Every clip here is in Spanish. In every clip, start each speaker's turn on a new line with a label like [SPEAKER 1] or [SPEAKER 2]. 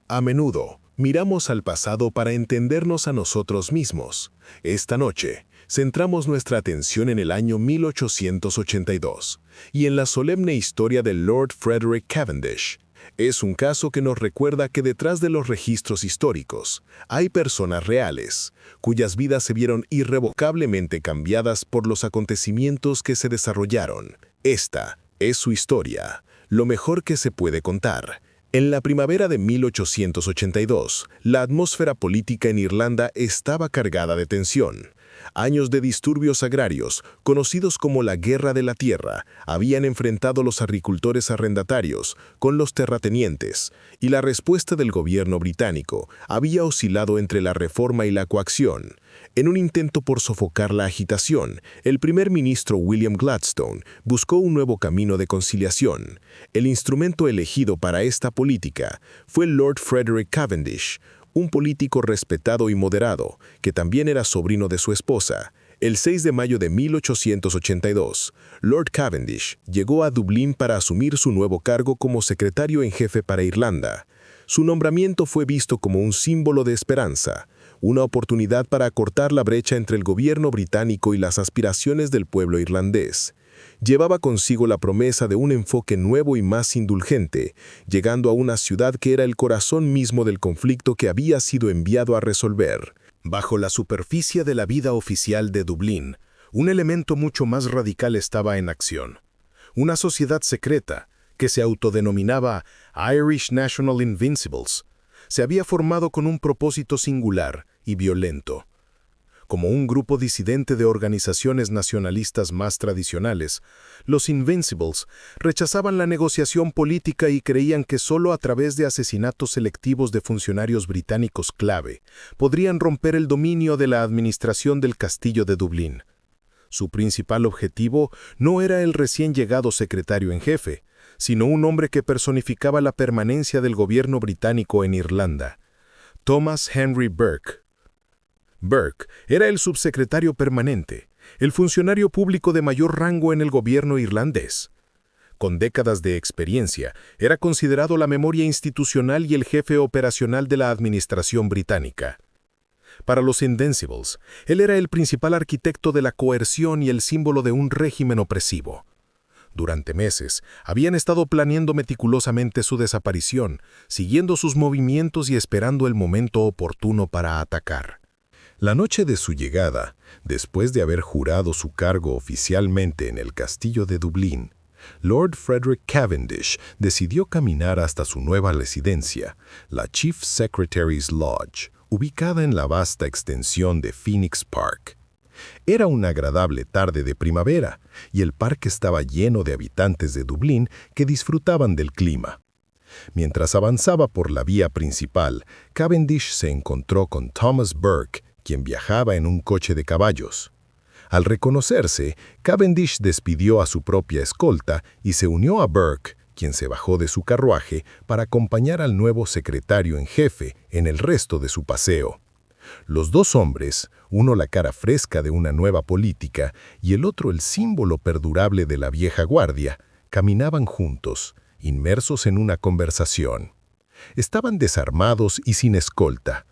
[SPEAKER 1] A menudo, miramos al pasado para entendernos a nosotros mismos. Esta noche, centramos nuestra atención en el año 1882 y en la solemne historia de Lord Frederick Cavendish. Es un caso que nos recuerda que detrás de los registros históricos hay personas reales, cuyas vidas se vieron irrevocablemente cambiadas por los acontecimientos que se desarrollaron. Esta es su historia, lo mejor que se puede contar. En la primavera de 1882, la atmósfera política en Irlanda estaba cargada de tensión. Años de disturbios agrarios, conocidos como la Guerra de la Tierra, habían enfrentado los agricultores arrendatarios con los terratenientes, y la respuesta del gobierno británico había oscilado entre la reforma y la coacción. En un intento por sofocar la agitación, el primer ministro William Gladstone buscó un nuevo camino de conciliación. El instrumento elegido para esta política fue Lord Frederick Cavendish, un político respetado y moderado, que también era sobrino de su esposa. El 6 de mayo de 1882, Lord Cavendish llegó a Dublín para asumir su nuevo cargo como secretario en jefe para Irlanda. Su nombramiento fue visto como un símbolo de esperanza, una oportunidad para acortar la brecha entre el gobierno británico y las aspiraciones del pueblo irlandés. Llevaba consigo la promesa de un enfoque nuevo y más indulgente, llegando a una ciudad que era el corazón mismo del conflicto que había sido enviado a resolver.
[SPEAKER 2] Bajo la superficie de la vida oficial de Dublín, un elemento mucho más radical estaba en acción. Una sociedad secreta, que se autodenominaba Irish National Invincibles, se había formado con un propósito singular y violento. Como un grupo disidente de organizaciones nacionalistas más tradicionales, los Invincibles rechazaban la negociación política y creían que solo a través de asesinatos selectivos de funcionarios británicos clave podrían romper el dominio de la administración del Castillo de Dublín. Su principal objetivo no era el recién llegado secretario en jefe, sino un hombre que personificaba la permanencia del gobierno británico en Irlanda, Thomas Henry Burke. Burke era el subsecretario permanente, el funcionario público de mayor rango en el gobierno irlandés. Con décadas de experiencia, era considerado la memoria institucional y el jefe operacional de la administración británica. Para los Invincibles, él era el principal arquitecto de la coerción y el símbolo de un régimen opresivo. Durante meses, habían estado planeando meticulosamente su desaparición, siguiendo sus movimientos y esperando el momento oportuno para atacar.
[SPEAKER 1] La noche de su llegada, después de haber jurado su cargo oficialmente en el castillo de Dublín, Lord Frederick Cavendish decidió caminar hasta su nueva residencia, la Chief Secretary's Lodge, ubicada en la vasta extensión de Phoenix Park. Era una agradable tarde de primavera, y el parque estaba lleno de habitantes de Dublín que disfrutaban del clima. Mientras avanzaba por la vía principal, Cavendish se encontró con Thomas Burke, quien viajaba en un coche de caballos. Al reconocerse, Cavendish despidió a su propia escolta y se unió a Burke, quien se bajó de su carruaje para acompañar al nuevo secretario en jefe en el resto de su paseo. Los dos hombres, uno la cara fresca de una nueva política y el otro el símbolo perdurable de la vieja guardia, caminaban juntos, inmersos en una conversación. Estaban desarmados y sin escolta,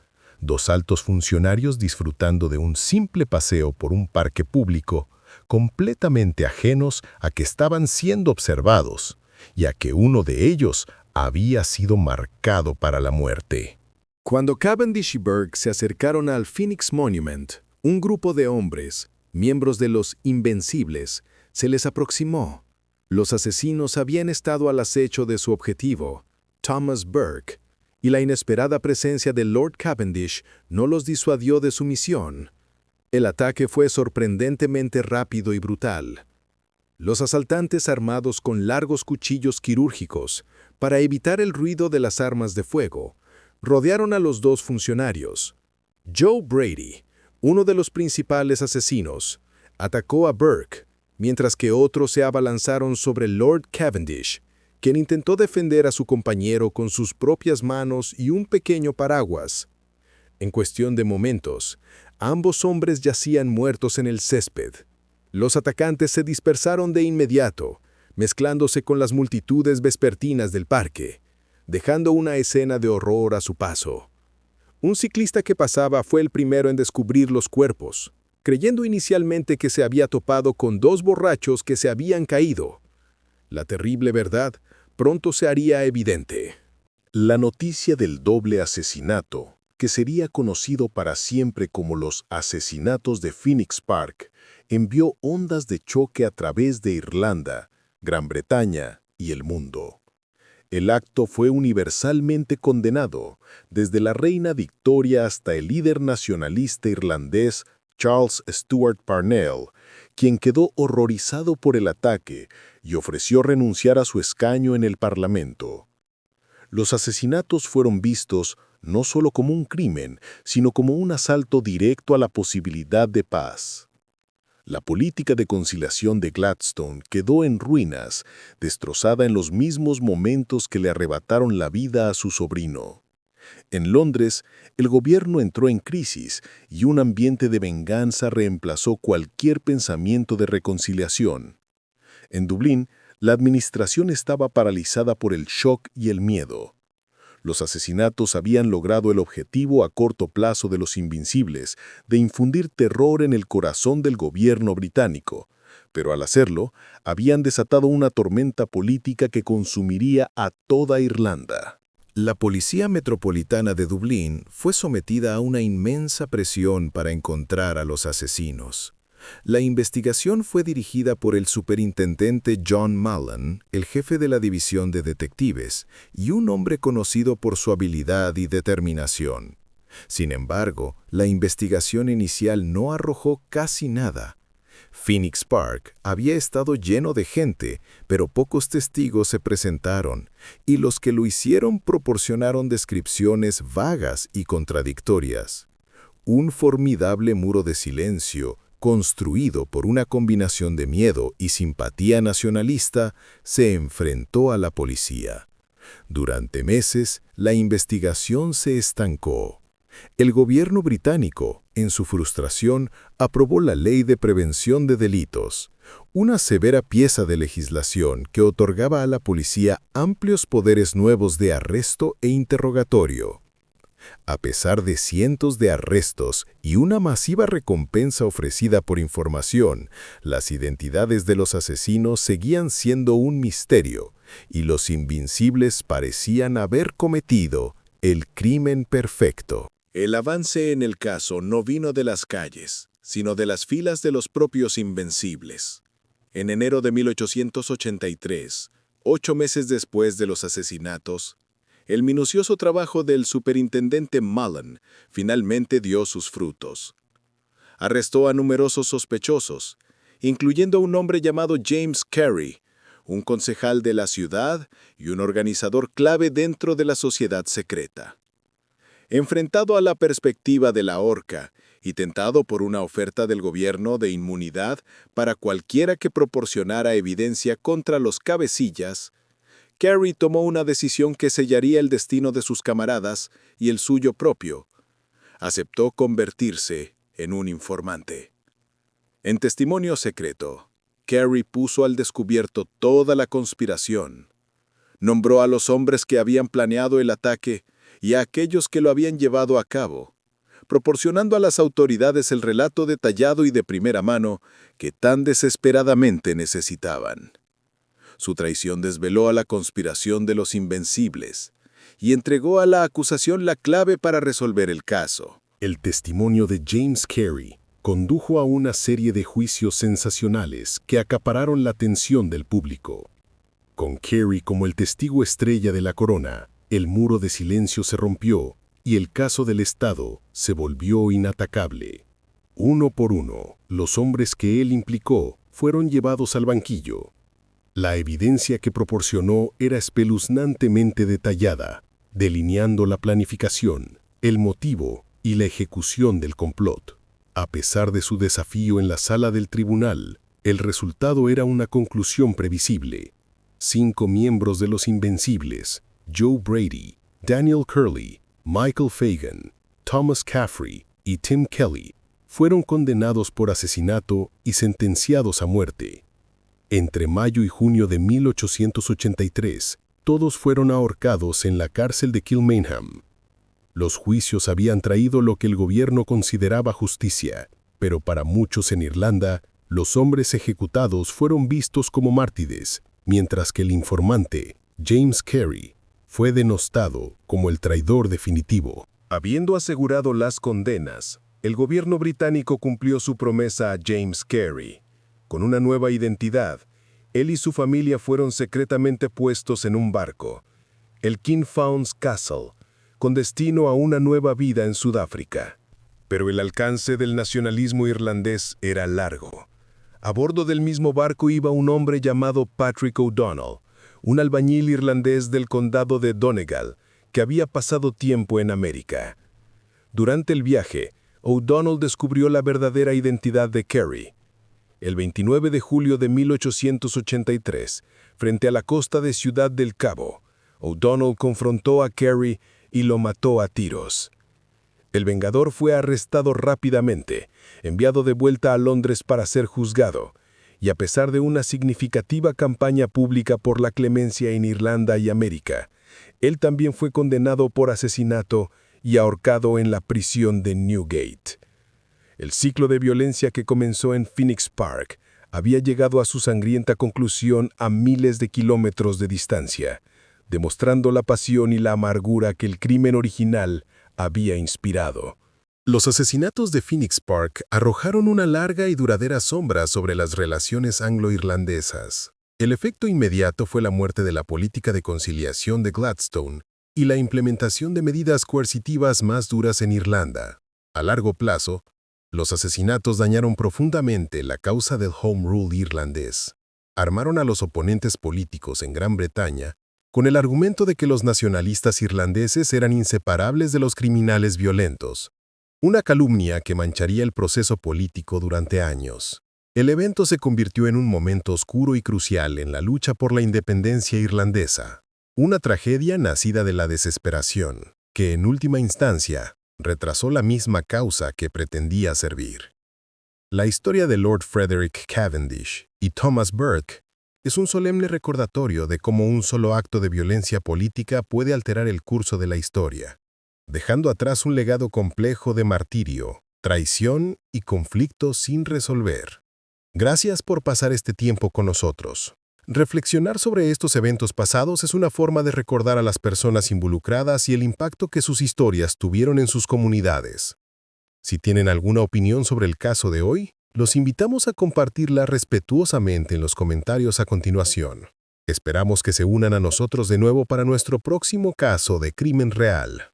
[SPEAKER 1] dos altos funcionarios disfrutando de un simple paseo por un parque público, completamente ajenos a que estaban siendo observados, y a que uno de ellos había sido marcado para la muerte.
[SPEAKER 2] Cuando Cavendish y Burke se acercaron al Phoenix Monument, un grupo de hombres, miembros de los Invencibles, se les aproximó. Los asesinos habían estado al acecho de su objetivo, Thomas Burke, y la inesperada presencia de Lord Cavendish no los disuadió de su misión. El ataque fue sorprendentemente rápido y brutal. Los asaltantes armados con largos cuchillos quirúrgicos, para evitar el ruido de las armas de fuego, rodearon a los dos funcionarios. Joe Brady, uno de los principales asesinos, atacó a Burke, mientras que otros se abalanzaron sobre Lord Cavendish, quien intentó defender a su compañero con sus propias manos y un pequeño paraguas. En cuestión de momentos, ambos hombres yacían muertos en el césped. Los atacantes se dispersaron de inmediato, mezclándose con las multitudes vespertinas del parque. dejando una escena de horror a su paso. Un ciclista que pasaba fue el primero en descubrir los cuerpos, creyendo inicialmente que se había topado con dos borrachos que se habían caído. La terrible verdad pronto se haría evidente.
[SPEAKER 1] La noticia del doble asesinato, que sería conocido para siempre como los asesinatos de Phoenix Park, envió ondas de choque a través de Irlanda, Gran Bretaña y el mundo. El acto fue universalmente condenado, desde la reina Victoria hasta el líder nacionalista irlandés Charles Stuart Parnell, quien quedó horrorizado por el ataque y ofreció renunciar a su escaño en el Parlamento. Los asesinatos fueron vistos no solo como un crimen, sino como un asalto directo a la posibilidad de paz. La política de conciliación de Gladstone quedó en ruinas, destrozada en los mismos momentos que le arrebataron la vida a su sobrino. En Londres, el gobierno entró en crisis y un ambiente de venganza reemplazó cualquier pensamiento de reconciliación. En Dublín, la administración estaba paralizada por el shock y el miedo. Los asesinatos habían logrado el objetivo a corto plazo de los invencibles, de infundir terror en el corazón del gobierno británico, pero al hacerlo, habían desatado una tormenta política que consumiría a toda Irlanda.
[SPEAKER 2] La Policía Metropolitana de Dublín fue sometida a una inmensa presión para encontrar a los asesinos. La investigación fue dirigida por el superintendente John Mullen, el jefe de la división de detectives, y un hombre conocido por su habilidad y determinación. Sin embargo, la investigación inicial no arrojó casi nada. Phoenix Park había estado lleno de gente, pero pocos testigos se presentaron, y los que lo hicieron proporcionaron descripciones vagas y contradictorias. Un formidable muro de silencio, construido por una combinación de miedo y simpatía nacionalista, se enfrentó a la policía. Durante meses, la investigación se estancó. El gobierno británico, en su frustración, aprobó la Ley de Prevención de Delitos, una severa pieza de legislación que otorgaba a la policía amplios poderes nuevos de arresto e interrogatorio. A pesar de cientos de arrestos y una masiva recompensa ofrecida por información, las identidades de los asesinos seguían siendo un misterio, y los invencibles parecían haber cometido el crimen perfecto.
[SPEAKER 3] El avance en el caso no vino de las calles, sino de las filas de los propios invencibles. En enero de 1883, 8 meses después de los asesinatos, el minucioso trabajo del superintendente Mullen finalmente dio sus frutos. Arrestó a numerosos sospechosos, incluyendo a un hombre llamado James Carey, un concejal de la ciudad y un organizador clave dentro de la sociedad secreta. Enfrentado a la perspectiva de la horca y tentado por una oferta del gobierno de inmunidad para cualquiera que proporcionara evidencia contra los cabecillas, Carey tomó una decisión que sellaría el destino de sus camaradas y el suyo propio. Aceptó convertirse en un informante. En testimonio secreto, Carey puso al descubierto toda la conspiración. Nombró a los hombres que habían planeado el ataque y a aquellos que lo habían llevado a cabo, proporcionando a las autoridades el relato detallado y de primera mano que tan desesperadamente necesitaban. Su traición desveló a la conspiración de los invencibles y entregó a la acusación la clave para resolver el caso.
[SPEAKER 1] El testimonio de James Carey condujo a una serie de juicios sensacionales que acapararon la atención del público. Con Carey como el testigo estrella de la corona, el muro de silencio se rompió y el caso del Estado se volvió inatacable. Uno por uno, los hombres que él implicó fueron llevados al banquillo. La evidencia que proporcionó era espeluznantemente detallada, delineando la planificación, el motivo y la ejecución del complot. A pesar de su desafío en la sala del tribunal, el resultado era una conclusión previsible. 5 miembros de los Invencibles, Joe Brady, Daniel Curley, Michael Fagan, Thomas Caffrey y Tim Kelly, fueron condenados por asesinato y sentenciados a muerte. Entre mayo y junio de 1883,
[SPEAKER 2] todos fueron ahorcados en la cárcel de Kilmainham. Los juicios habían traído lo que el gobierno consideraba justicia, pero para muchos en Irlanda, los hombres ejecutados fueron vistos como mártires, mientras que el informante, James Carey, fue denostado como el traidor definitivo.
[SPEAKER 1] Habiendo asegurado las condenas, el gobierno británico cumplió su promesa a James Carey. Con una nueva identidad, él y su familia fueron secretamente puestos en un barco, el King Fauns Castle, con destino a una nueva vida en Sudáfrica. Pero el alcance del nacionalismo irlandés era largo. A bordo del mismo barco iba un hombre llamado Patrick O'Donnell, un albañil irlandés del condado de Donegal, que había pasado tiempo en América. Durante el viaje, O'Donnell descubrió la verdadera identidad de Carey. El 29 de julio de 1883, frente a la costa de Ciudad del Cabo, O'Donnell confrontó a Carey y lo mató a tiros. El vengador fue arrestado rápidamente, enviado de vuelta a Londres para ser juzgado, y a pesar de una significativa campaña pública por la clemencia en Irlanda y América, él también fue condenado por asesinato y ahorcado en la prisión de Newgate. El ciclo de violencia que comenzó en Phoenix Park había llegado a su sangrienta conclusión a miles de kilómetros de distancia, demostrando la pasión y la amargura que el crimen original había inspirado.
[SPEAKER 2] Los asesinatos de Phoenix Park arrojaron una larga y duradera sombra sobre las relaciones anglo-irlandesas. El efecto inmediato fue la muerte de la política de conciliación de Gladstone y la implementación de medidas coercitivas más duras en Irlanda. A largo plazo, los asesinatos dañaron profundamente la causa del Home Rule irlandés. Armaron a los oponentes políticos en Gran Bretaña con el argumento de que los nacionalistas irlandeses eran inseparables de los criminales violentos. Una calumnia que mancharía el proceso político durante años. El evento se convirtió en un momento oscuro y crucial en la lucha por la independencia irlandesa. Una tragedia nacida de la desesperación, que en última instancia retrasó la misma causa que pretendía servir. La historia de Lord Frederick Cavendish y Thomas Burke es un solemne recordatorio de cómo un solo acto de violencia política puede alterar el curso de la historia, dejando atrás un legado complejo de martirio, traición y conflictos sin resolver. Gracias por pasar este tiempo con nosotros. Reflexionar sobre estos eventos pasados es una forma de recordar a las personas involucradas y el impacto que sus historias tuvieron en sus comunidades. Si tienen alguna opinión sobre el caso de hoy, los invitamos a compartirla respetuosamente en los comentarios a continuación. Esperamos que se unan a nosotros de nuevo para nuestro próximo caso de crimen real.